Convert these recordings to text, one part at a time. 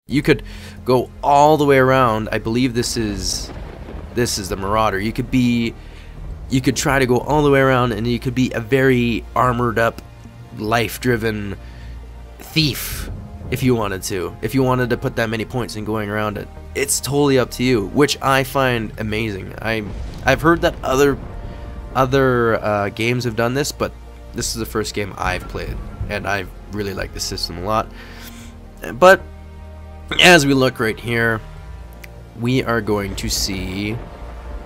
You could go all the way around. I believe this is the Marauder. You could try to go all the way around, and you could be a very armored up, life-driven thief if you wanted to. If you wanted to put that many points in going around it, it's totally up to you, which I find amazing. I've heard that other games have done this, but this is the first game I've played, and I really like the system a lot. But as we look right here, we are going to see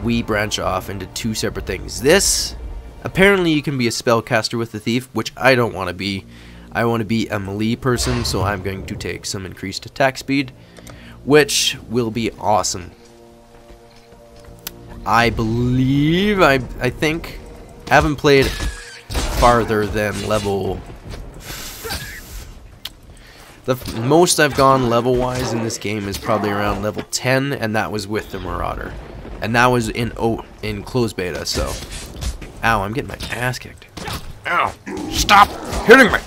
we branch off into two separate things. This, apparently you can be a spellcaster with the thief, which I don't want to be. I want to be a melee person, so I'm going to take some increased attack speed, which will be awesome. I believe, I think, haven't played farther than level... The most I've gone level-wise in this game is probably around level 10, and that was with the Marauder. And that was in closed beta, so... Ow, I'm getting my ass kicked. Ow! Stop hitting me!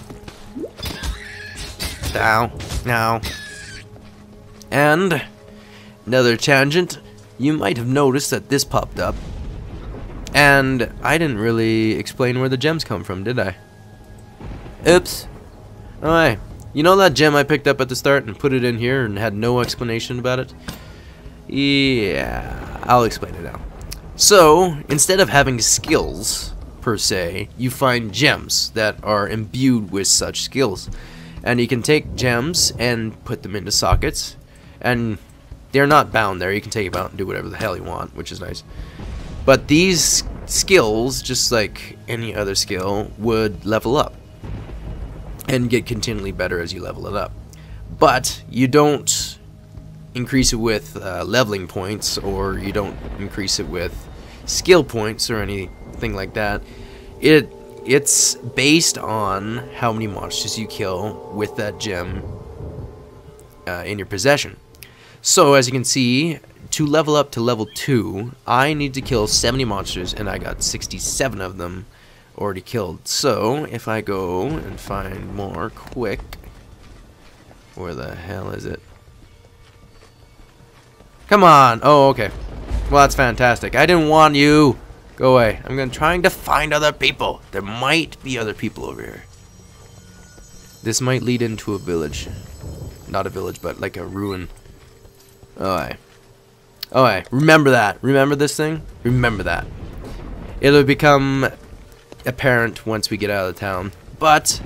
Ow. Now. And... another tangent. You might have noticed that this popped up. And I didn't really explain where the gems come from, did I? Oops. Alright. You know that gem I picked up at the start and put it in here and had no explanation about it? Yeah, I'll explain it now. So, instead of having skills, per se, you find gems that are imbued with such skills. And you can take gems and put them into sockets, and they're not bound there. You can take them out and do whatever the hell you want, which is nice. But these skills, just like any other skill, would level up and get continually better as you level it up. But you don't increase it with leveling points, or you don't increase it with skill points or anything like that. It's based on how many monsters you kill with that gem in your possession. So as you can see, to level up to level 2, I need to kill 70 monsters, and I got 67 of them already killed. So if I go and find more quick, where the hell is it? Come on! Oh, okay. Well, that's fantastic. I didn't want you. Go away. I'm trying to find other people. There might be other people over here. This might lead into a village. Not a village, but like a ruin. Alright. Alright. Remember that. Remember this thing? Remember that. It'll become apparent once we get out of the town. But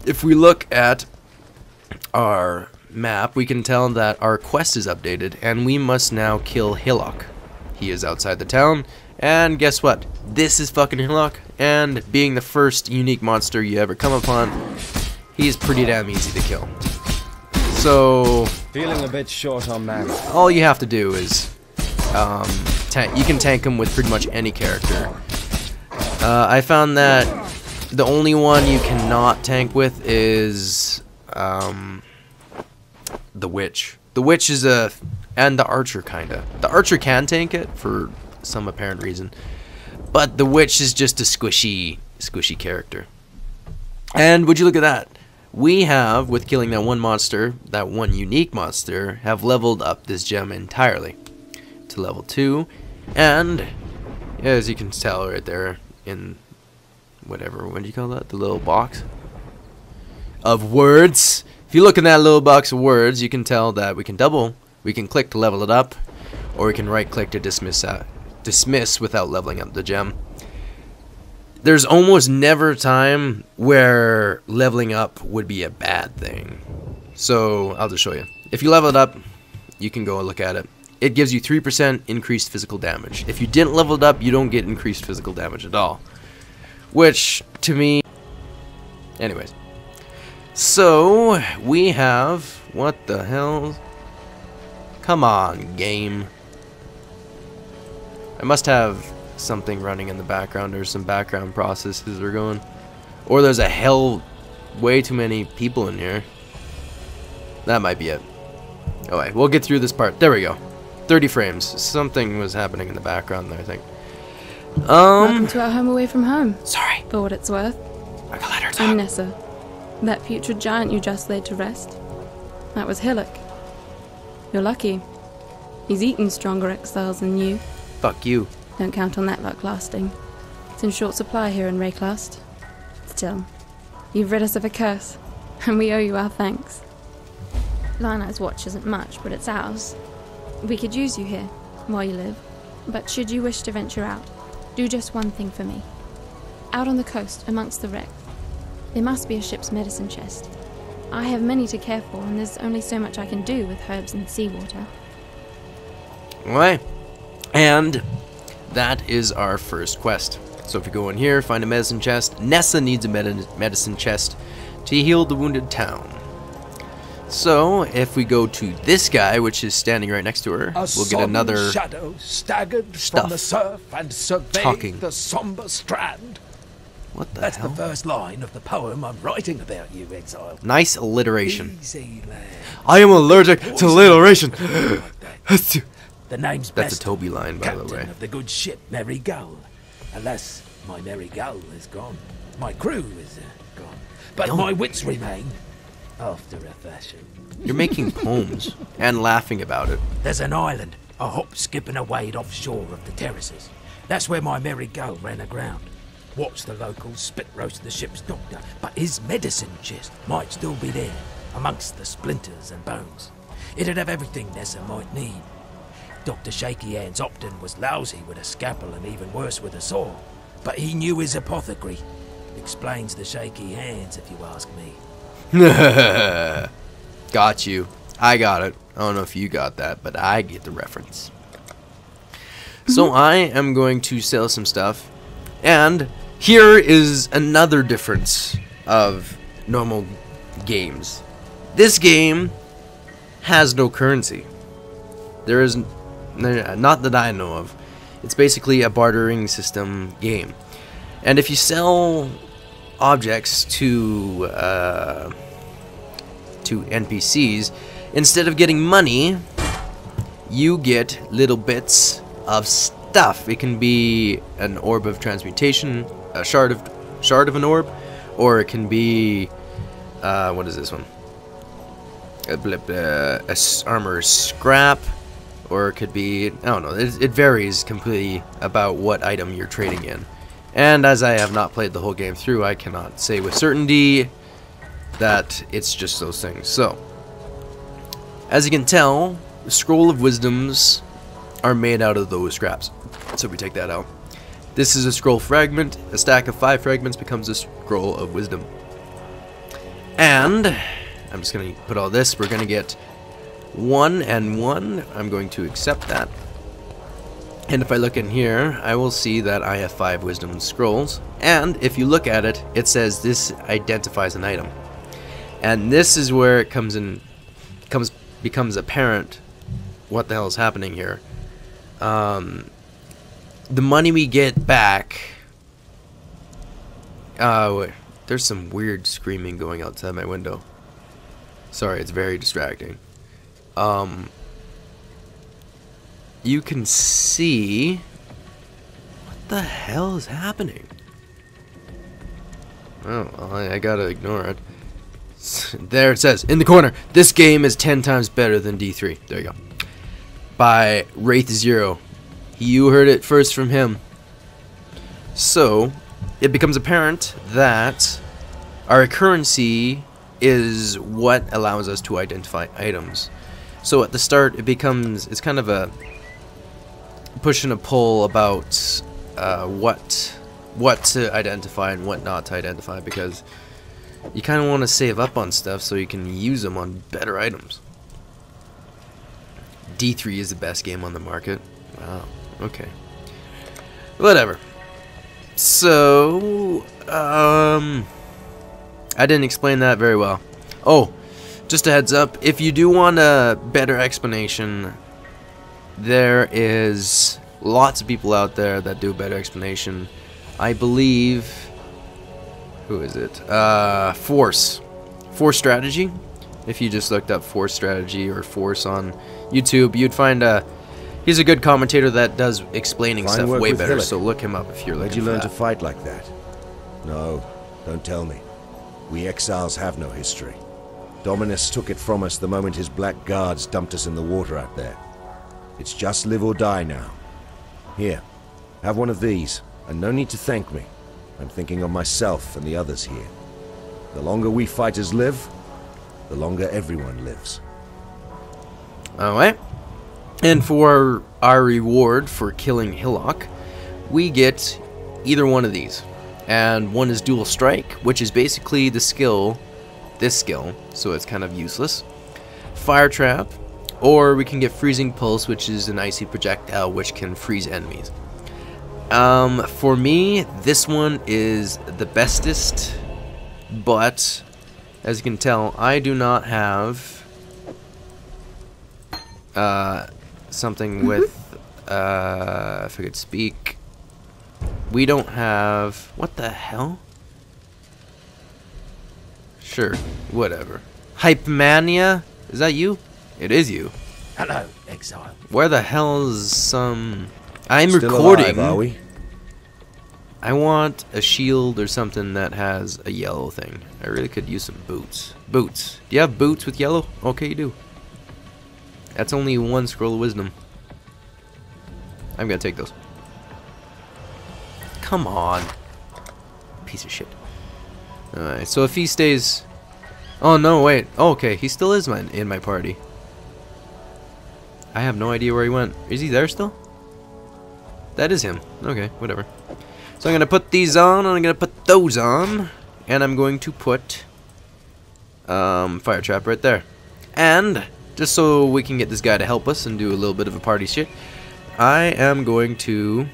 if we look at our map, we can tell that our quest is updated, and we must now kill Hillock. He is outside the town, and guess what? This is fucking Hillock, and being the first unique monster you ever come upon, he's pretty damn easy to kill. So feeling a bit short on mana. All you have to do is you can tank him with pretty much any character. I found that the only one you cannot tank with is the witch. The witch is and the archer kinda. The archer can tank it for some apparent reason, but the witch is just a squishy character. And would you look at that? We have, with killing that one monster, that one unique monster, have leveled up this gem entirely to level 2, and as you can tell right there in whatever, what do you call that? The little box of words. If you look in that little box of words, you can tell that we can click to level it up, or we can right click to dismiss without leveling up the gem. There's almost never a time where leveling up would be a bad thing. So I'll just show you. If you level it up, you can go and look at it. It gives you 3% increased physical damage. If you didn't level it up, you don't get increased physical damage at all. Which, to me... Anyways. So, we have... What the hell? Come on, game. I must have something running in the background, or some background processes are going. Or there's way too many people in here. That might be it. Alright, we'll get through this part. There we go. 30 frames. Something was happening in the background there, I think. Welcome to our home away from home. Sorry. For what it's worth. I can let her talk. I'm Nessa, that putrid giant you just laid to rest. That was Hillock. You're lucky. He's eaten stronger exiles than you. Fuck you. Don't count on that luck lasting. It's in short supply here in Rayclast. Still, you've rid us of a curse, and we owe you our thanks. Lionel's watch isn't much, but it's ours. We could use you here, while you live. But should you wish to venture out, do just one thing for me. Out on the coast, amongst the wreck, there must be a ship's medicine chest. I have many to care for, and there's only so much I can do with herbs and seawater. Right. And that is our first quest. So if you go in here, find a medicine chest. Nessa needs a medicine chest to heal the wounded town. So if we go to this guy, which is standing right next to her, we'll get another shadow staggered from the surf and surveyed the somber strand. What the That's hell? the first line of the poem I'm writing about you, Exile. Nice alliteration. Easy, lad. I am allergic to alliteration. The name's That's a best Toby line, by the captain way. of the good ship Merry Gull. Alas, my Merry Gull is gone. My crew is gone. But my wits remain, after a fashion. You're making poems and laughing about it. There's an island, a hop, skip and a wade offshore of the terraces. That's where my Merry Gull ran aground. Watched the locals spit roast the ship's doctor, but his medicine chest might still be there, amongst the splinters and bones. It'd have everything Nessa might need. Dr. Shaky Hands Opton was lousy with a scalpel and even worse with a saw, but he knew his apothecary. Explains the shaky hands, if you ask me. Got you. I got it. I don't know if you got that, but I get the reference. So I am going to sell some stuff, and here is another difference of normal games. This game has no currency. There is not that I know of. It's basically a bartering system game, and if you sell objects to NPCs, instead of getting money, you get little bits of stuff. It can be an orb of transmutation, a shard of an orb, or it can be what is this one? A armor scrap, or it could be, I don't know. It varies completely about what item you're trading in. And as I have not played the whole game through, I cannot say with certainty that it's just those things. So, as you can tell, the Scroll of Wisdoms are made out of those scraps. So we take that out. This is a scroll fragment. A stack of 5 fragments becomes a Scroll of Wisdom. And I'm just going to put all this. We're going to get 1 and 1. I'm going to accept that. And if I look in here, I will see that I have 5 wisdom scrolls. And if you look at it, it says this identifies an item. And this is where it becomes apparent what the hell is happening here. The money we get back. There's some weird screaming going outside my window. Sorry, it's very distracting. You can see what the hell is happening. Oh, well, I gotta ignore it. There it says in the corner, this game is 10 times better than D3. There you go. By Wraith Zero. You heard it first from him. So it becomes apparent that our currency is what allows us to identify items. So at the start it's kind of a push and a pull about what to identify and what not to identify, because you kind of want to save up on stuff so you can use them on better items. D3 is the best game on the market. Wow. Okay. Whatever. So, I didn't explain that very well. Oh, just a heads up, if you do want a better explanation, there is lots of people out there that do a better explanation. I believe, who is it? Force Strategy. If you just looked up Force Strategy or Force on YouTube, you'd find he's a good commentator that does explaining Fine stuff work way with better. Hillock. So look him up if you're looking Where'd you for learn that. to fight like that? No, don't tell me. We exiles have no history. Dominus took it from us the moment his black guards dumped us in the water out there. It's just live or die now. Here, have one of these, and no need to thank me. I'm thinking of myself and the others here. The longer we fighters live, the longer everyone lives. Alright. And for our reward for killing Hillock, we get either one of these. And one is Dual Strike, which is basically the skill, this skill, so it's kind of useless. Fire Trap, or we can get Freezing Pulse, which is an icy projectile which can freeze enemies. For me, this one is the bestest, but as you can tell, I do not have something with if I could speak. We don't have, what the hell? Sure, whatever. Hypomania? Is that you? It is you. Hello, Exile. Where the hell is some... I'm Still recording. alive, are we? I want a shield or something that has a yellow thing. I really could use some boots. Boots. Do you have boots with yellow? Okay, you do. That's only one scroll of wisdom. I'm gonna take those. Come on. Piece of shit. Alright, so if he stays... Oh, no, wait. Oh, okay, he still is in my party. I have no idea where he went. Is he there still? That is him. Okay, whatever. So I'm going to put these on, and I'm going to put those on. And I'm going to put... Fire Trap right there. And, just so we can get this guy to help us and do a little bit of a party shit, I am going to...